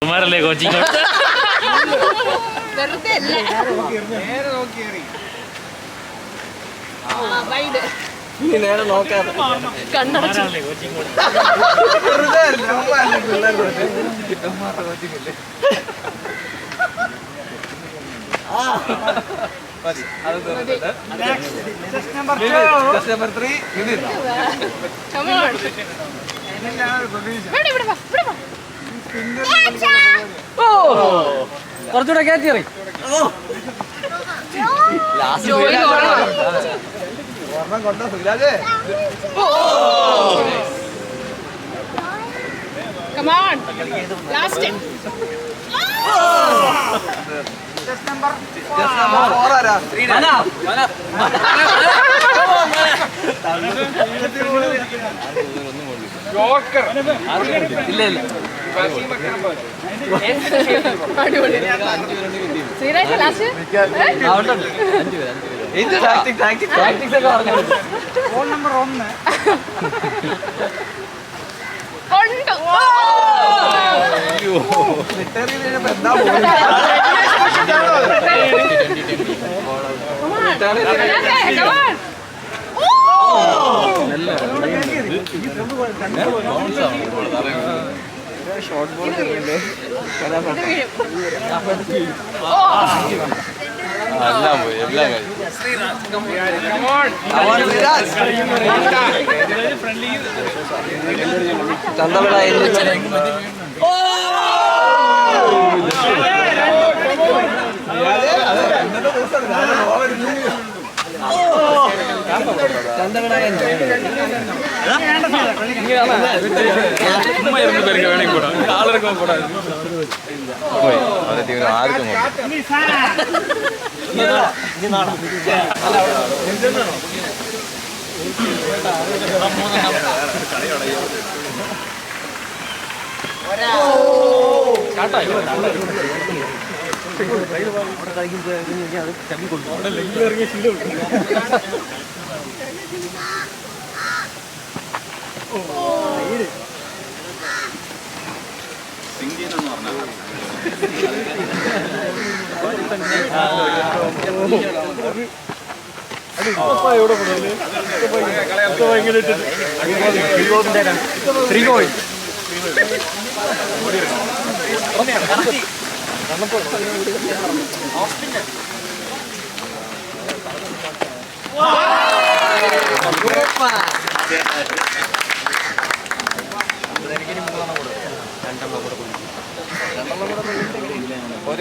കുമാരല്ലേ coaching നേരെ നോക്കാതെ കുമാരല്ലേ coaching കുറച്ചുകൂടെ കയറ്റി എറി കൊണ്ടോ സുരാജേ Come on. Last it. just number 4 ആരാ 3 ജോക്കർ ഇല്ല ഇല്ല സീരിയസ് ലാസ്റ്റ് ഇത് ടാക്ടിക്സ് ഒക്കെ പറഞ്ഞു ഫോൺ നമ്പർ 1 കൊണ്ടു റിട്ടയർ ചെയ്തപ്പോ എന്താ പോകുന്നത് ഷോർട്ട് ബോൾ ചെറിയല്ലേ എല്ലാം പോയി എല്ലാം ചന്തവിള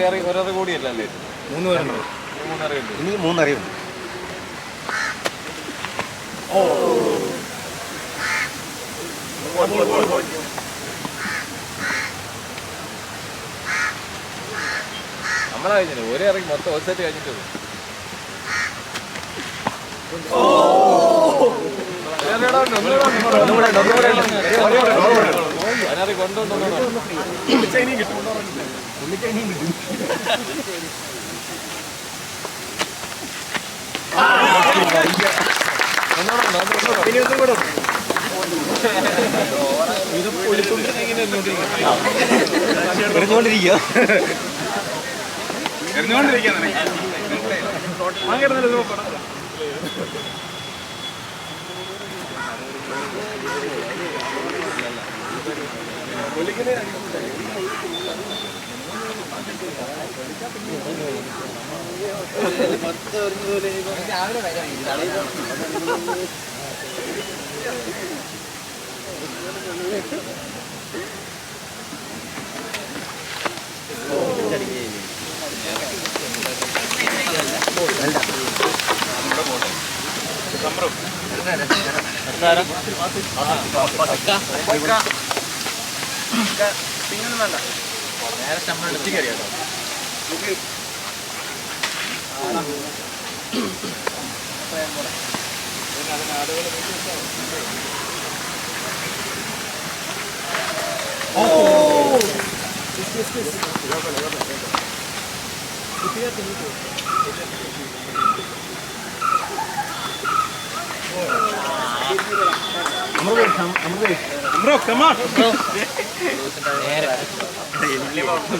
ആർക്കും ഒരറി കൂടിയല്ലേ 3 പേരുണ്ട് ഇനി 3 അറിയുണ്ട് നമ്മളെ കഴിഞ്ഞു ഒരേ ഇറങ്ങി മൊത്തം ഒരു സെറ്റ് കഴിഞ്ഞിട്ട്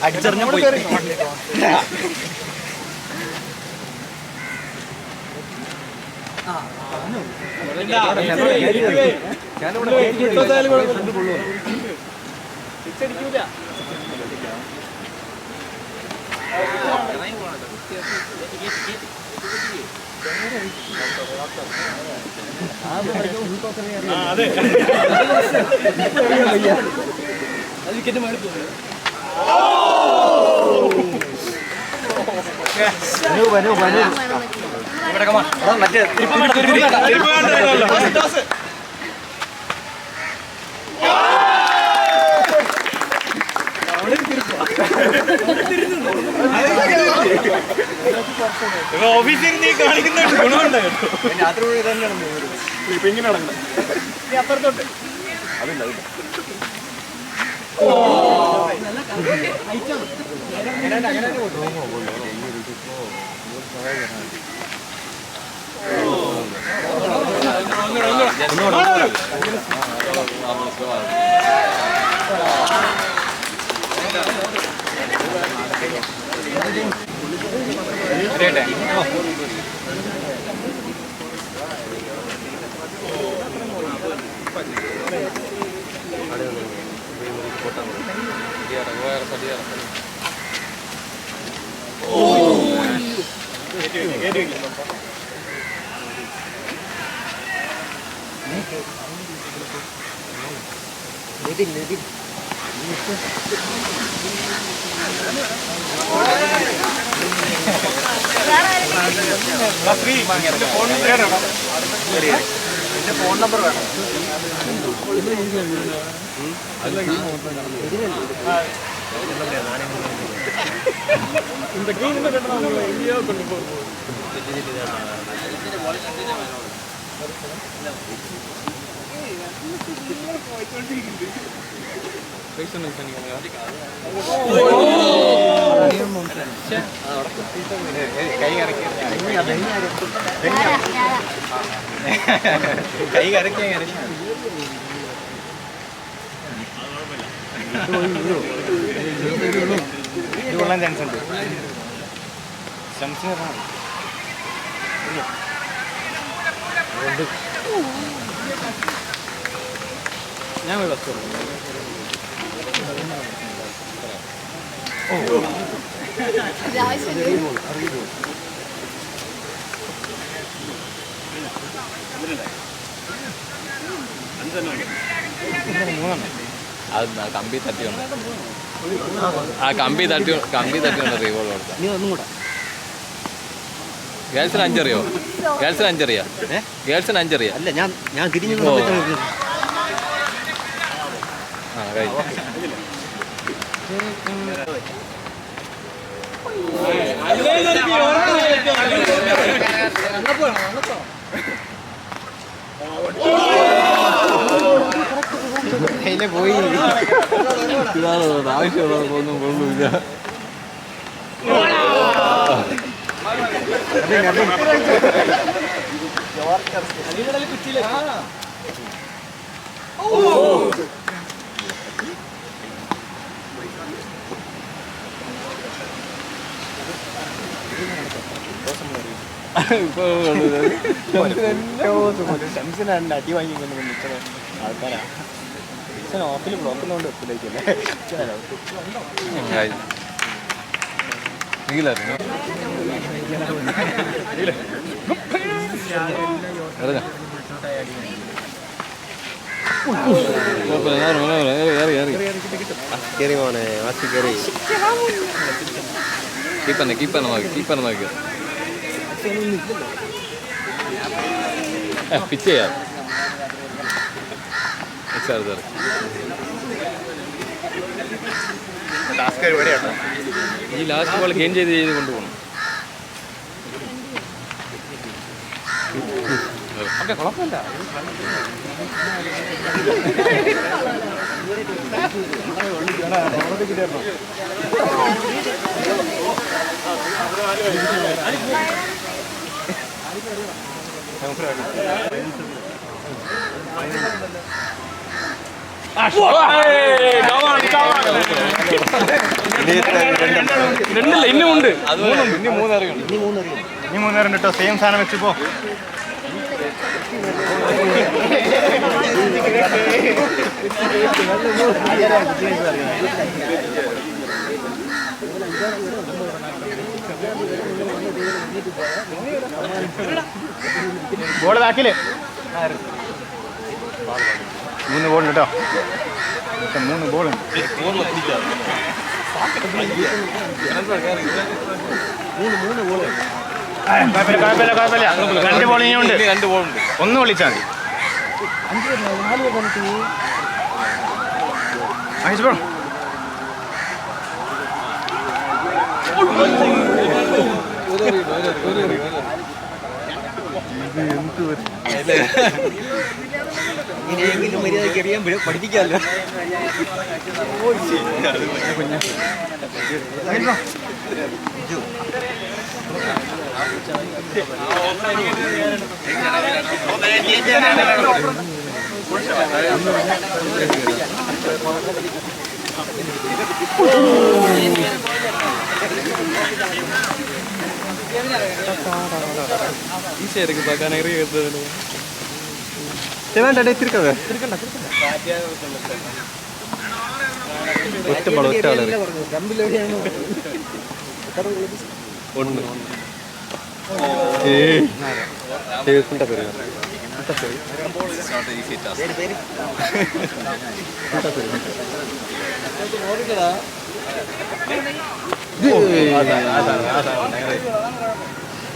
അടിച്ചറിഞ്ഞ പോയി. ഓഫീസിൽ നീ കാണിക്കുന്ന ഗുണമുണ്ട് രാത്രി പോയി തന്നെയാണ് ഇപ്പൊ ഇങ്ങനെ നടക്കണം. അപ്പുറത്തോട്ട് അതില്ല ഫോൺ നമ്പർ വേണം. കൈ കരക്കിയ ഇത് കൊള്ളാൻ ചാൻസ് ഉണ്ട്. ഞാൻ പോയി ബസ് അത് കമ്പി തട്ടിയുണ്ട്. ആ കമ്പി തട്ടിയുണ്ട് റീവോൾ കൊടുത്ത. ഗേൾസിന് 5 അറിയോ? ഗേൾസിന് 5 അറിയാം. ഗേൾസിന് 5 അറിയാം. അല്ല ഞാൻ തിരിഞ്ഞു ആ കഴിഞ്ഞു. പോയി ആവശ്യമുള്ളതൊന്നും കൊള്ളില്ല. ഷംസിനാണ് അടി വാങ്ങിക്കൊണ്ട് നിൽക്കുന്ന ആൾക്കാരാ. ഓഫിൽ ബ്ലോക്കുള്ളതുകൊണ്ട് ഒപ്പിലേക്കല്ലേ. കയറി പോണേ വാശി കയറി. കീപ്പർ നോക്കിയോ പിച്ച് ചെയ്യാം. ഈ ലാസ്റ്റ് ബോൾ ഗെയിൻ ചെയ്ത് കൊണ്ടുപോകണം. ഓക്കെ കുഴപ്പമില്ല. രണ്ടില്ല ഇനിയുമുണ്ട്. ഇനി മൂന്നറിയുണ്ട്. ഇനി 3 കേട്ടോ. സെയിം സാധനം വെച്ചിപ്പോ ബോൾ ബാക്കില് 3 ബോൾ കേട്ടോ. 3 ബോളുണ്ട്. കുഴപ്പമില്ല. 2 ബോൾ ഇനിയുണ്ട്. 2 ബോളുണ്ട്. 1 വിളിച്ചാൽ മതി. ബ്രോ ഇങ്ങനെയെങ്കിലും മര്യാദയ്ക്ക് അറിയാൻ പഠിപ്പിക്കാമല്ലോ. ഈസിയാ இருக்கு பார்க்க நிறைய இருக்குது. വേണ്ട തിരിക്കണ്ട ഒറ്റ ബോൾ ഒറ്റ ആള് ഒന്ന്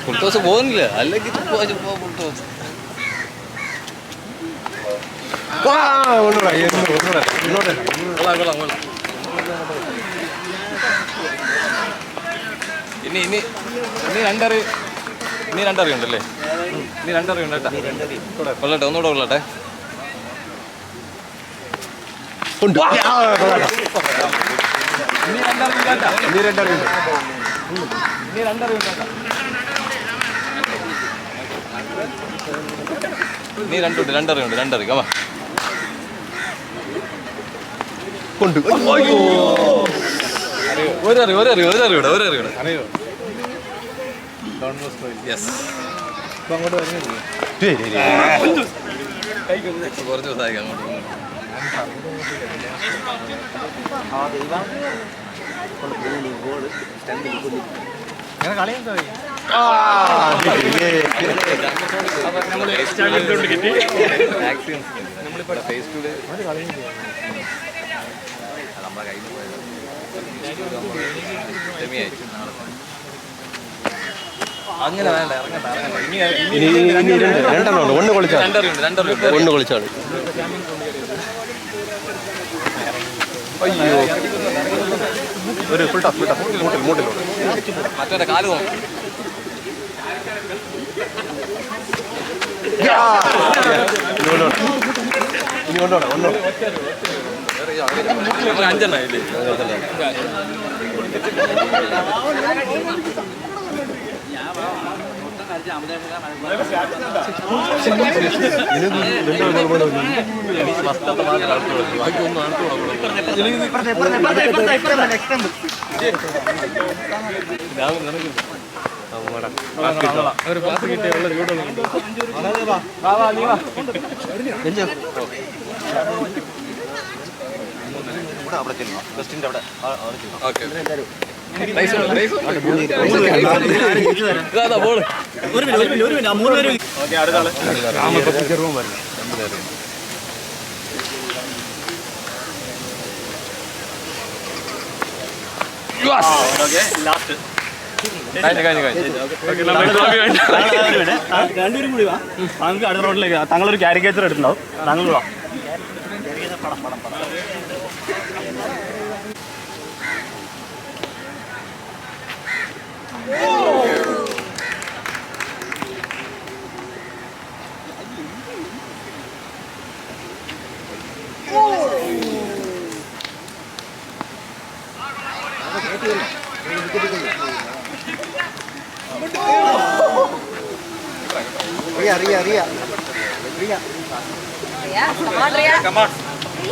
ഫുൾട്ടോസ് പോകുന്നില്ല അല്ലെങ്കിൽ ഫുൾട്ടോസ് ഇനി ഇനി ഇനി രണ്ടറി ഇനി രണ്ടറിയുണ്ടല്ലേ? ഇനി രണ്ടറിയുണ്ട് കേട്ടാ. കൊള്ളട്ടെ, ഒന്നുകൂടെ കൊള്ളട്ടെ. നീ രണ്ടറിയുണ്ട്. കമാ കൊണ്ട് ഒരറിയൂടെ അറിയോ? യെസ് കുറച്ച് ദിവസമായി അങ്ങോട്ട്. നമ്മളിപ്പോ ഫേസ് ടു നമ്മുടെ കയ്യിൽ പോയത് അങ്ങനെ വേണ്ട, രണ്ടെണ്ണം ഒന്ന് കളിച്ചാൽ അയ്യോ ഒരു ഫുൾ ടഫ് മൂട്ടിലോട്ട് മറ്റേ കാല് നോക്കും. ഇനി കൊണ്ടോണം അഞ്ചെണ്ണല്ലേ? ഒരു ക്ലാസ് കിട്ടിയുള്ള രണ്ടുപേരും കൂടി വാ. താങ്കൾക്ക് അടുത്ത റോഡിലേക്ക് താങ്കളൊരു കാരിക്കേച്ചർ എടുത്തിട്ടുണ്ടാവും. താങ്കൾ വാ. Come on, Ria.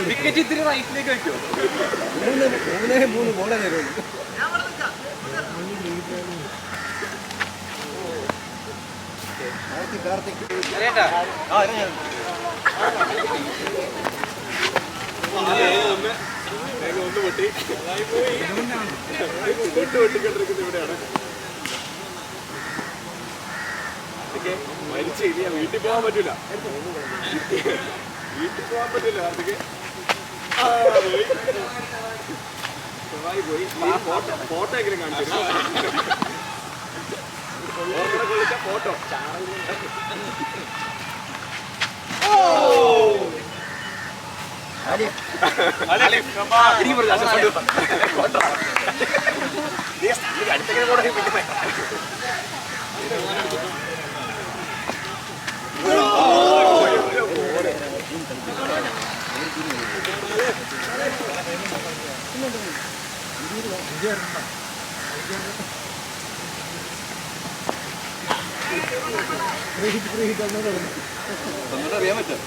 വിക്കറ്റ് ഇത്തിരി റൈറ്റിലേക്ക് വെക്കോ? മൂന്ന് ബോളേ തരുള്ളൂ. കാർത്തിക് ഒന്ന് പൊട്ടി പൊട്ടിക്കൊണ്ടിരിക്കുന്നത് ഇവിടെയാണ്. മരിച്ചു ഇനി വീട്ടിൽ പോകാൻ പറ്റൂല. വീട്ടിൽ പോകാൻ പറ്റില്ല കാർത്തിക്. പോയി ഫോട്ടോ എങ്കിലും കാണിച്ചു വിളിച്ച ഫോട്ടോ. അറിയാൻ പറ്റും.